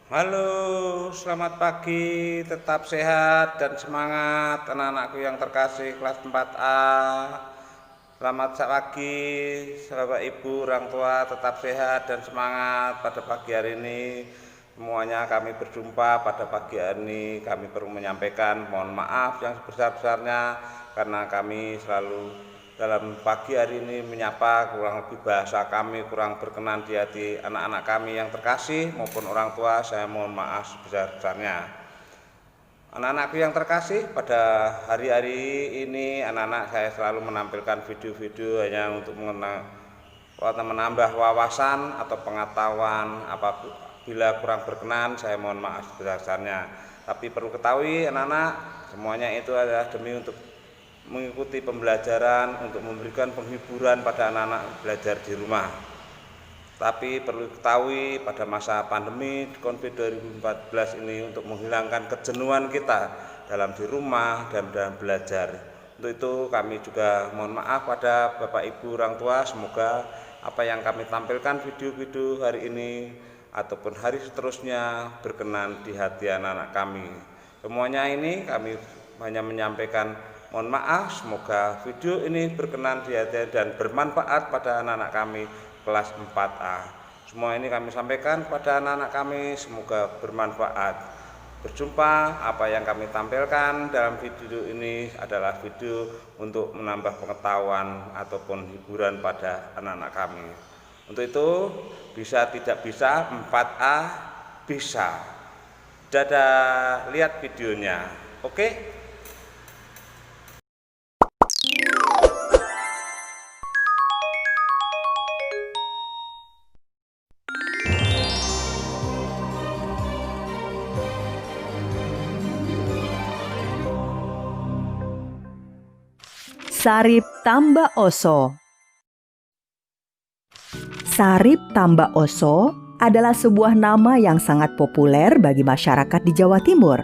Halo, selamat pagi, tetap sehat dan semangat anak-anakku yang terkasih kelas 4A. Selamat pagi, Bapak Ibu, orang tua, tetap sehat dan semangat pada pagi hari ini. Semuanya kami berjumpa pada pagi hari ini. Kami perlu menyampaikan mohon maaf yang sebesar-besarnya karena kami selalu dalam pagi hari ini menyapa kurang lebih bahasa kami kurang berkenan di hati anak-anak kami yang terkasih maupun orang tua. Saya mohon maaf sebesar-besarnya. Anak-anakku yang terkasih, pada hari-hari ini anak-anak saya selalu menampilkan video-video hanya untuk menambah wawasan atau pengetahuan. Apabila kurang berkenan, saya mohon maaf sebesar-besarnya. Tapi perlu ketahui anak-anak, semuanya itu adalah demi untuk mengikuti pembelajaran, untuk memberikan penghiburan pada anak-anak belajar di rumah. Tapi perlu ketahui pada masa pandemi COVID 2014 ini untuk menghilangkan kejenuhan kita dalam di rumah dan dalam belajar. Untuk itu kami juga mohon maaf pada Bapak Ibu orang tua, semoga apa yang kami tampilkan video-video hari ini ataupun hari seterusnya berkenan di hati anak-anak kami. Semuanya ini kami hanya menyampaikan mohon maaf, semoga video ini berkenan di hati dan bermanfaat pada anak-anak kami kelas 4A. Semua ini kami sampaikan pada anak-anak kami, semoga bermanfaat. Berjumpa, apa yang kami tampilkan dalam video ini adalah video untuk menambah pengetahuan ataupun hiburan pada anak-anak kami. Untuk itu, bisa tidak bisa, 4A bisa. Dadah, lihat videonya. Oke? Sarip Tamba Oso. Sarip Tamba Oso adalah sebuah nama yang sangat populer bagi masyarakat di Jawa Timur.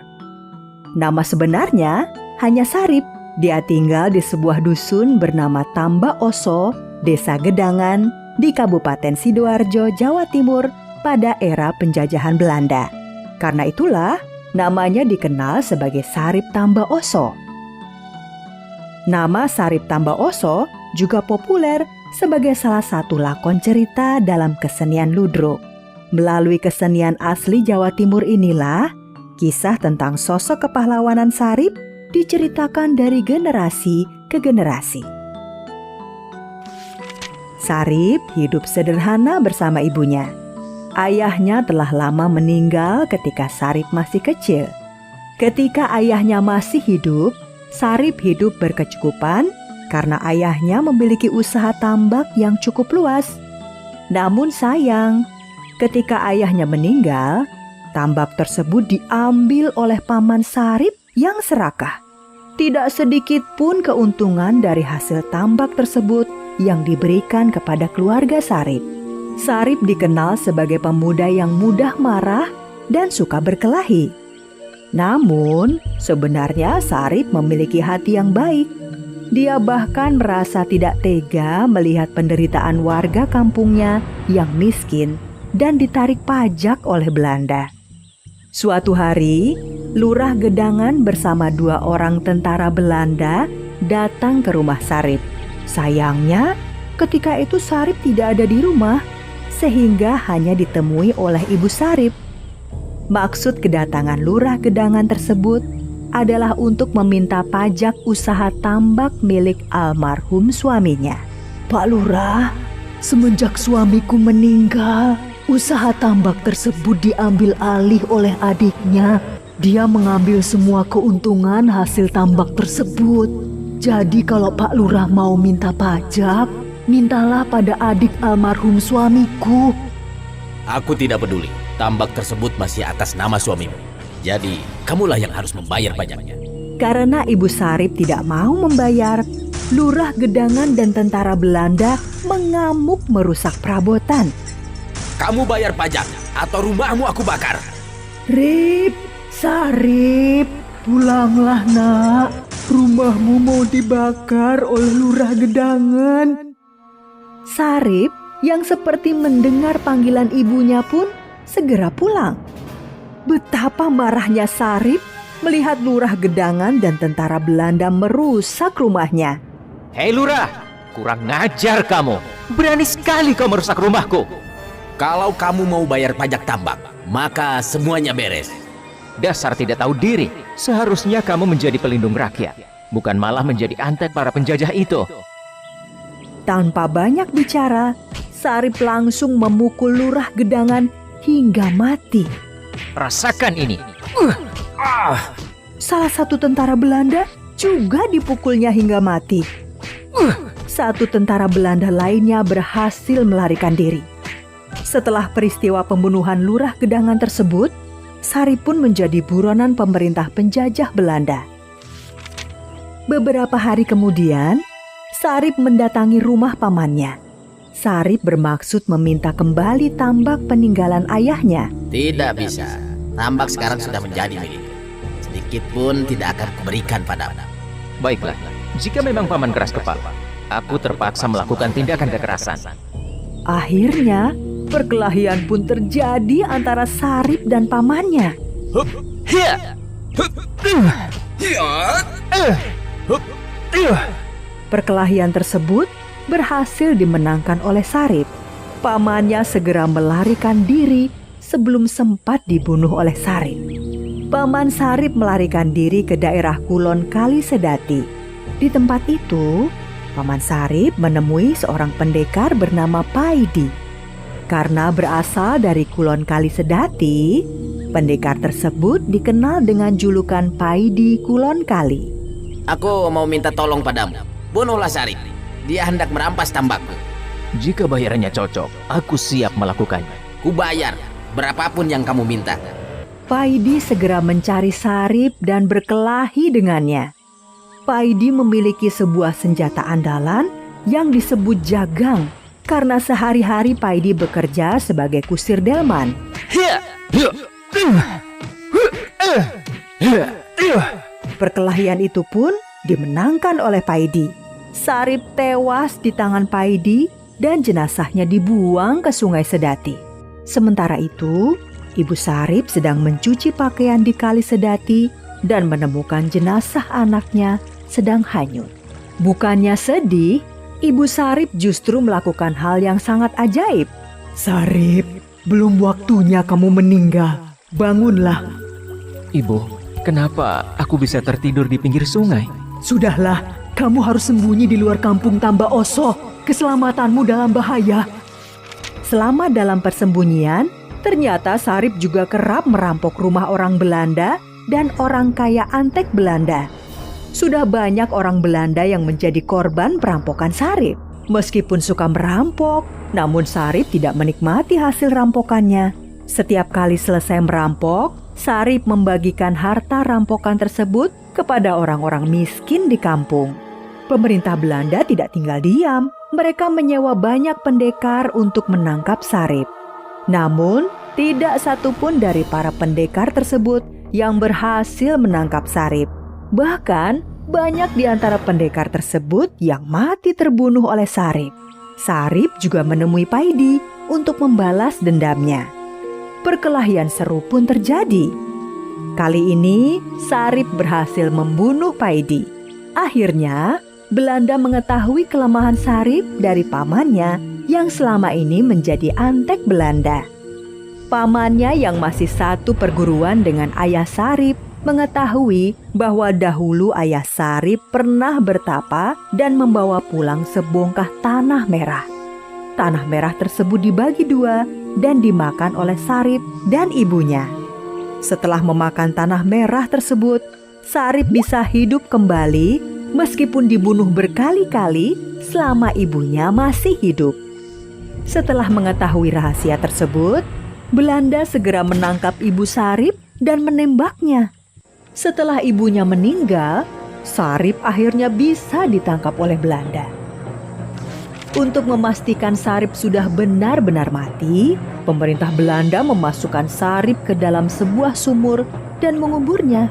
Nama sebenarnya hanya Sarip. Dia tinggal di sebuah dusun bernama Tamba Oso, Desa Gedangan, di Kabupaten Sidoarjo, Jawa Timur pada era penjajahan Belanda. Karena itulah namanya dikenal sebagai Sarip Tamba Oso. Nama Sarip Tamba Oso juga populer sebagai salah satu lakon cerita dalam kesenian ludruk. Melalui kesenian asli Jawa Timur inilah, kisah tentang sosok kepahlawanan Sarip diceritakan dari generasi ke generasi. Sarip hidup sederhana bersama ibunya. Ayahnya telah lama meninggal ketika Sarip masih kecil. Ketika ayahnya masih hidup, Sarip hidup berkecukupan karena ayahnya memiliki usaha tambak yang cukup luas. Namun sayang, ketika ayahnya meninggal, tambak tersebut diambil oleh paman Sarip yang serakah. Tidak sedikit pun keuntungan dari hasil tambak tersebut yang diberikan kepada keluarga Sarip. Sarip dikenal sebagai pemuda yang mudah marah dan suka berkelahi. Namun, sebenarnya Sarip memiliki hati yang baik. Dia bahkan merasa tidak tega melihat penderitaan warga kampungnya yang miskin dan ditarik pajak oleh Belanda. Suatu hari, Lurah Gedangan bersama 2 orang tentara Belanda datang ke rumah Sarip. Sayangnya, ketika itu Sarip tidak ada di rumah, sehingga hanya ditemui oleh ibu Sarip. Maksud kedatangan Lurah Gedangan tersebut adalah untuk meminta pajak usaha tambak milik almarhum suaminya. Pak Lurah, semenjak suamiku meninggal, usaha tambak tersebut diambil alih oleh adiknya. Dia mengambil semua keuntungan hasil tambak tersebut. Jadi kalau Pak Lurah mau minta pajak, mintalah pada adik almarhum suamiku. Aku tidak peduli. Tambak tersebut masih atas nama suamimu. Jadi, kamulah yang harus membayar pajaknya. Karena ibu Sarip tidak mau membayar, Lurah Gedangan dan tentara Belanda mengamuk merusak perabotan. Kamu bayar pajak atau rumahmu aku bakar. Rip, Sarip, pulanglah nak. Rumahmu mau dibakar oleh Lurah Gedangan. Sarip yang seperti mendengar panggilan ibunya pun segera pulang. Betapa marahnya Sarip melihat lurah Gedangan dan tentara Belanda merusak rumahnya. Hei lurah, kurang ngajar kamu. Berani sekali kau merusak rumahku. Kalau kamu mau bayar pajak tambak, maka semuanya beres. Dasar tidak tahu diri. Seharusnya kamu menjadi pelindung rakyat, bukan malah menjadi antek para penjajah itu. Tanpa banyak bicara, Sarip langsung memukul lurah Gedangan hingga mati. Rasakan ini. Salah satu tentara Belanda juga dipukulnya hingga mati. Satu tentara Belanda lainnya berhasil melarikan diri. Setelah peristiwa pembunuhan lurah Gedangan tersebut, Sarip pun menjadi buronan pemerintah penjajah Belanda. Beberapa hari kemudian, Sarip mendatangi rumah pamannya. Sarip bermaksud meminta kembali tambak peninggalan ayahnya. Tidak bisa. Tambak sekarang sudah menjadi milik. Sedikit pun tidak akan kuberikan padamu. Baiklah, jika memang paman keras kepala, aku terpaksa melakukan tindakan kekerasan. Akhirnya, perkelahian pun terjadi antara Sarip dan pamannya. Perkelahian tersebut berhasil dimenangkan oleh Sarip. Pamannya segera melarikan diri sebelum sempat dibunuh oleh Sarip. Paman Sarip melarikan diri ke daerah Kulon Kali Sedati. Di tempat itu, Paman Sarip menemui seorang pendekar bernama Paidi. Karena berasal dari Kulon Kali Sedati, pendekar tersebut dikenal dengan julukan Paidi Kulon Kali. Aku mau minta tolong padamu. Bunuhlah Sarip. Dia hendak merampas tambakku. Jika bayarannya cocok, aku siap melakukannya. Kubayar berapapun yang kamu minta. Paidi segera mencari Sarip dan berkelahi dengannya. Paidi memiliki sebuah senjata andalan yang disebut jagang karena sehari-hari Paidi bekerja sebagai kusir delman. Perkelahian itu pun dimenangkan oleh Paidi. Sarip tewas di tangan Paidi dan jenazahnya dibuang ke Sungai Sedati. Sementara itu, Ibu Sarip sedang mencuci pakaian di Kali Sedati dan menemukan jenazah anaknya sedang hanyut. Bukannya sedih, Ibu Sarip justru melakukan hal yang sangat ajaib. Sarip, belum waktunya kamu meninggal. Bangunlah. Ibu, kenapa aku bisa tertidur di pinggir sungai? Sudahlah, kamu harus sembunyi di luar kampung Tamba Oso. Keselamatanmu dalam bahaya. Selama dalam persembunyian, ternyata Sarip juga kerap merampok rumah orang Belanda dan orang kaya antek Belanda. Sudah banyak orang Belanda yang menjadi korban perampokan Sarip. Meskipun suka merampok, namun Sarip tidak menikmati hasil rampokannya. Setiap kali selesai merampok, Sarip membagikan harta rampokan tersebut kepada orang-orang miskin di kampung. Pemerintah Belanda tidak tinggal diam. Mereka menyewa banyak pendekar untuk menangkap Sarip. Namun, tidak satupun dari para pendekar tersebut yang berhasil menangkap Sarip. Bahkan, banyak di antara pendekar tersebut yang mati terbunuh oleh Sarip. Sarip juga menemui Paidi untuk membalas dendamnya. Perkelahian seru pun terjadi. Kali ini, Sarip berhasil membunuh Paidi. Akhirnya, Belanda mengetahui kelemahan Sarip dari pamannya yang selama ini menjadi antek Belanda. Pamannya yang masih satu perguruan dengan ayah Sarip mengetahui bahwa dahulu ayah Sarip pernah bertapa dan membawa pulang sebongkah tanah merah. Tanah merah tersebut dibagi dua dan dimakan oleh Sarip dan ibunya. Setelah memakan tanah merah tersebut, Sarip bisa hidup kembali meskipun dibunuh berkali-kali selama ibunya masih hidup. Setelah mengetahui rahasia tersebut, Belanda segera menangkap ibu Sarip dan menembaknya. Setelah ibunya meninggal, Sarip akhirnya bisa ditangkap oleh Belanda. Untuk memastikan Sarip sudah benar-benar mati, pemerintah Belanda memasukkan Sarip ke dalam sebuah sumur dan menguburnya.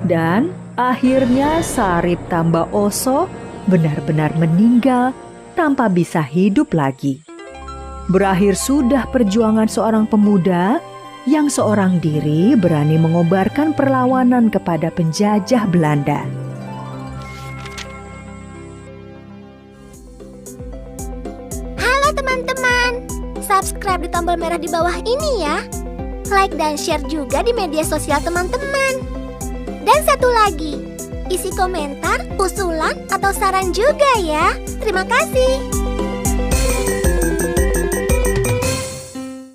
Dan akhirnya Sarip Tamba Oso benar-benar meninggal tanpa bisa hidup lagi. Berakhir sudah perjuangan seorang pemuda yang seorang diri berani mengobarkan perlawanan kepada penjajah Belanda. Halo teman-teman, subscribe di tombol merah di bawah ini ya. Like dan share juga di media sosial teman-teman. Dan satu lagi, isi komentar, usulan, atau saran juga ya. Terima kasih.